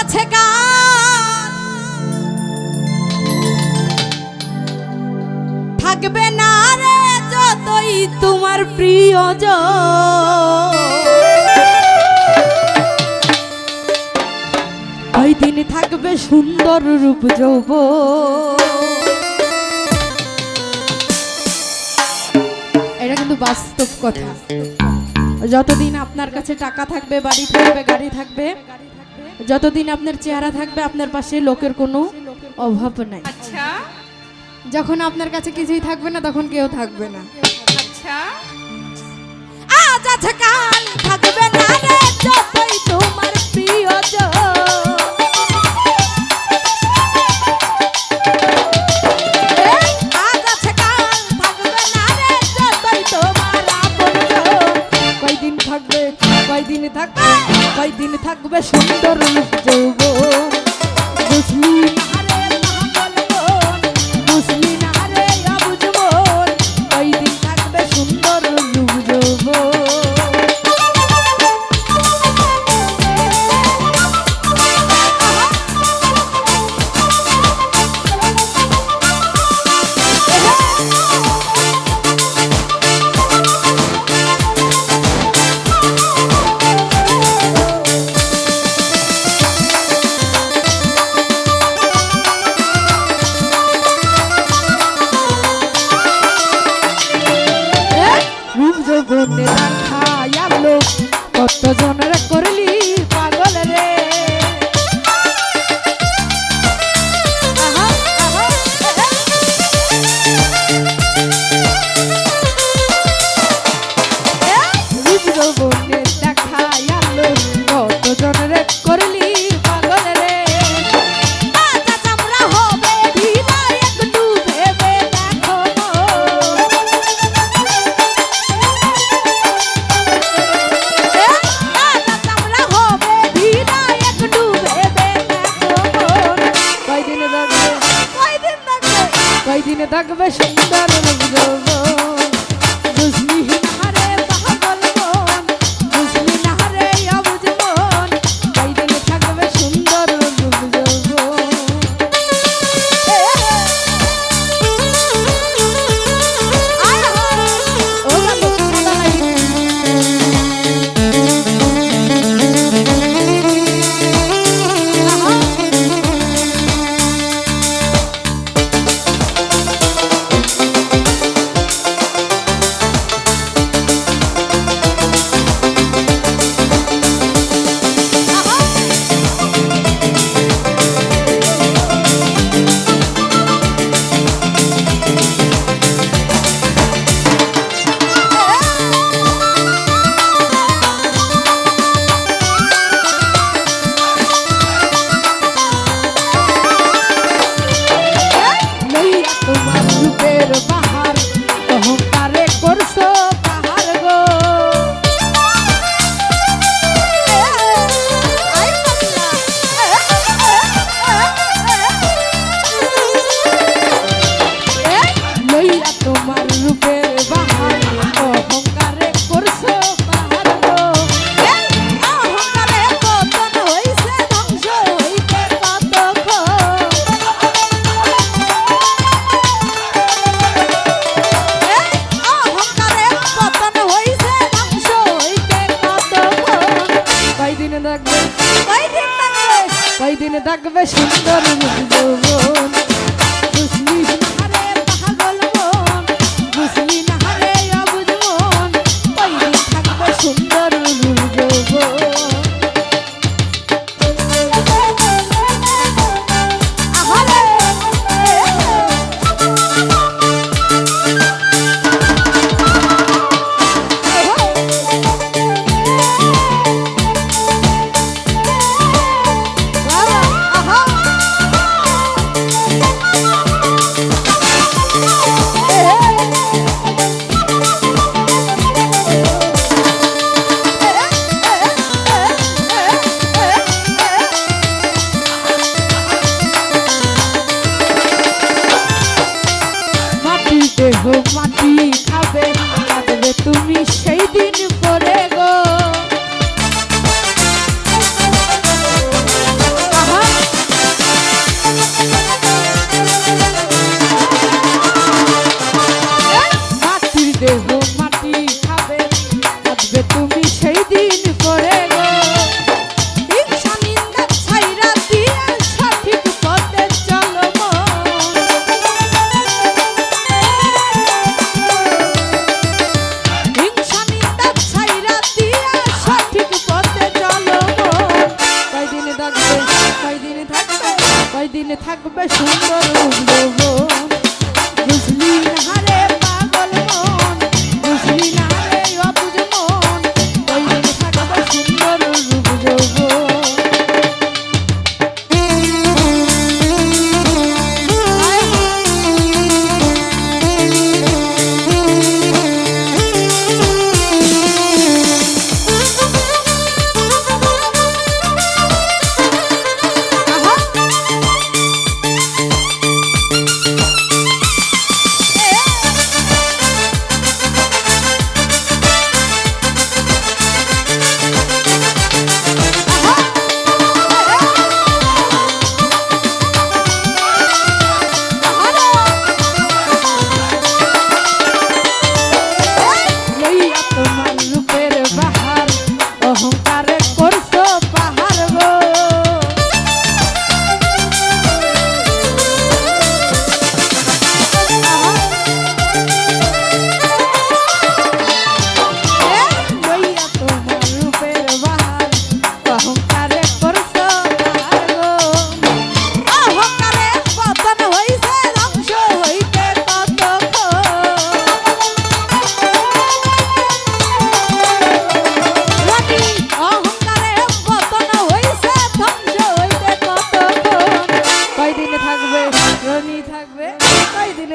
আছে কাল থাকবে না রে যতই তোমার প্রিয়জন ওই দিন থাকবে সুন্দর রূপ যৌবন এটা কিন্তু বাস্তব কথা যতদিন আপনার কাছে টাকা থাকবে বাড়ি থাকবে গাড়ি থাকবে যতদিন আপনার চেহারা থাকবে আপনার পাশে লোকের কোনো অভাব নাই আচ্ছা যখন আপনার কাছে কিছুই থাকবে না তখন কেউ থাকবে না আচ্ছা আজ আছে কাল থাকবে না রে যতই তোমার প্রিয়জন আজ আছে কাল থাকবে না রে যতই তোমার আপনজন কয়দিন থাকবে কয়দিন থাকবে সুন্দর রূপ যৌবন বুঝলি না রে পাগল মন বুঝলি না রে অবুঝ মন কয়দিন থাকবে সুন্দর রূপ যৌবন বনে খায়ালো কত জনের করলি পাগল রে বনে দেখায়ালো কত জনের করলি পাগল রে আমরা হবে ঢিলা একটু ভেবে দেখো কয়দিনে থাকবে সুন্দর যৌবন বুঝলি না রে পাগল মন বুঝলি না রে অবুঝ মন কয়দিনে থাকবে সুন্দর যৌবন তোমার রূপের বাহার অহংকারে করছো পাহাড় গো লইয়া তোমার রূপের বাহার অহংকারে করছো পাহাড় গো অহংকারে পতন হইছে ধ্বংস হইতে কতক্ষণ কয়দিন থাকবে সুন্দর যৌবন বুঝলি না রে পাগল মন বুঝলি না রে অবুঝ মন কয়দিন থাকবে সুন্দর যৌবন দিনে থাকবে সুন্দর রূপ যৌবন বুঝলি না রে পাগল মন বুঝলি না রে অবুঝ মন ওই দিনে থাকবে সুন্দর রূপ যৌবন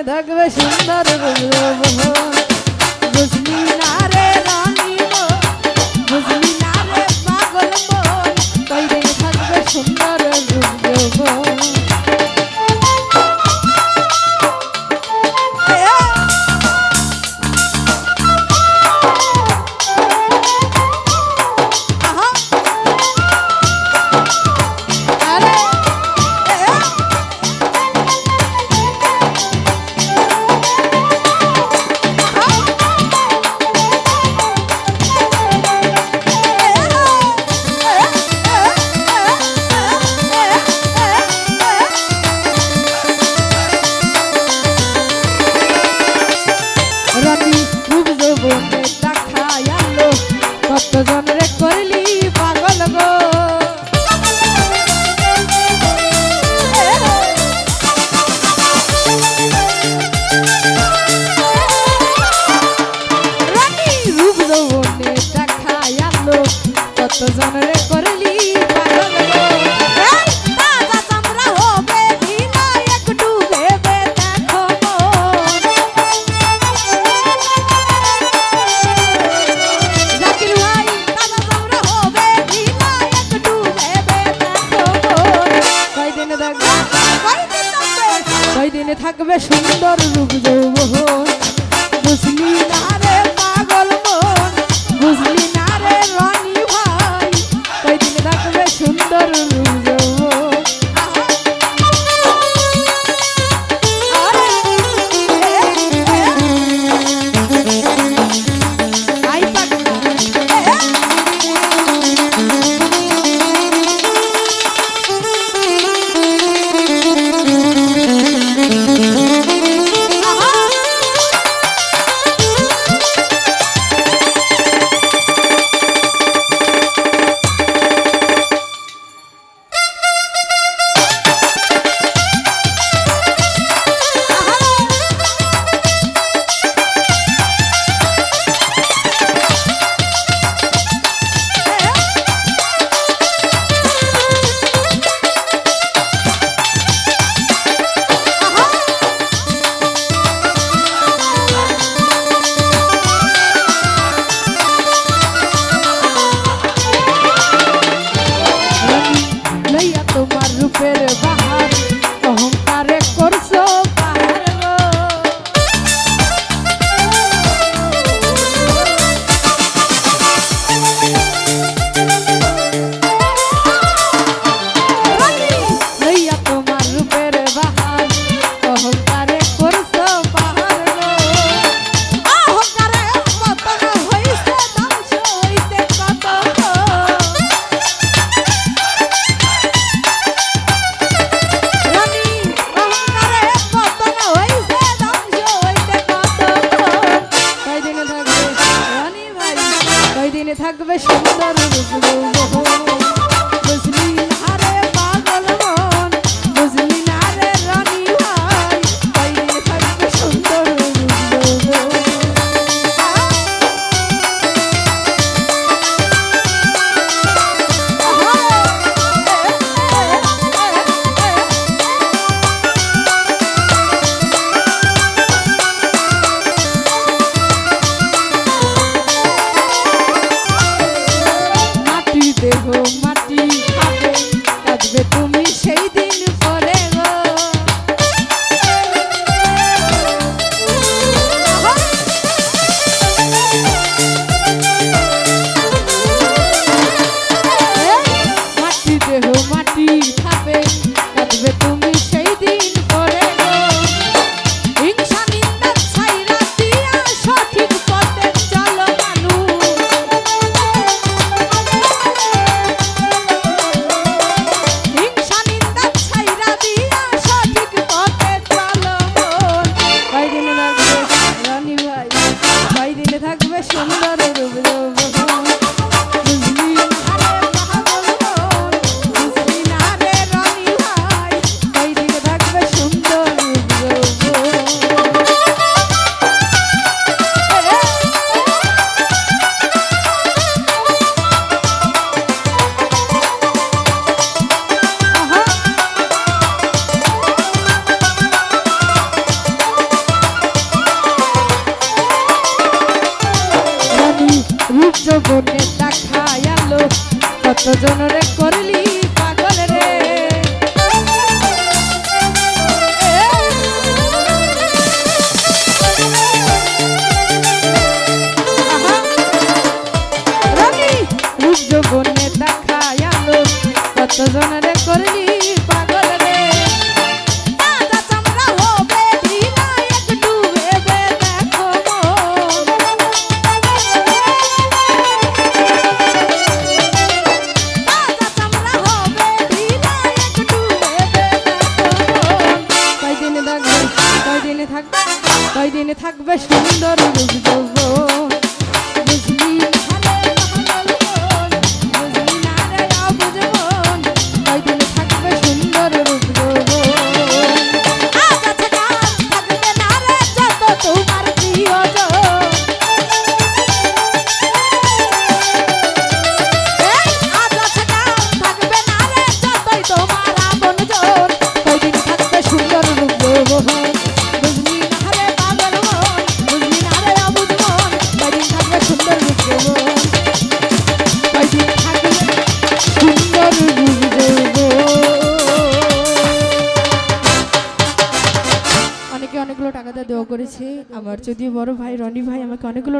থাকবে সুন্দর বুঝলি না রে রানী বুঝলি না রে পাগল মন কই দিনে থাকবে সুন্দর রূপ কতজনরে করলি পাগল গো রানী রূপ যৌবনে দেখাই আনলো কতজনরে করলি পাগল গো তাজা চামড়া হবে ঢিলা একটু ভেবে দেখো কই দিনে থাকবে সুন্দর রূপ যৌবন বুঝলি না রে পাগল মন বুঝলি না রে রানী ভাই কই দিনে থাকবে সুন্দর রূপ যৌবন কতজন রে করলি পাগল রে রূপ যৌবনে দেখায় আলো কতজন রে করলি পাগল রে তাজা চামড়া হবে ঢিলা একটু ভেবে দেখো তাজা চামড়া হবে ঢিলা একটু ভেবে দেখো কয়দিনে থাকবে সুন্দর রূপ যৌবন বুঝলি অনেকগুলো টাকা দেওয়া করেছে আমার যদিও বড় ভাই রনি ভাই আমাকে অনেকগুলো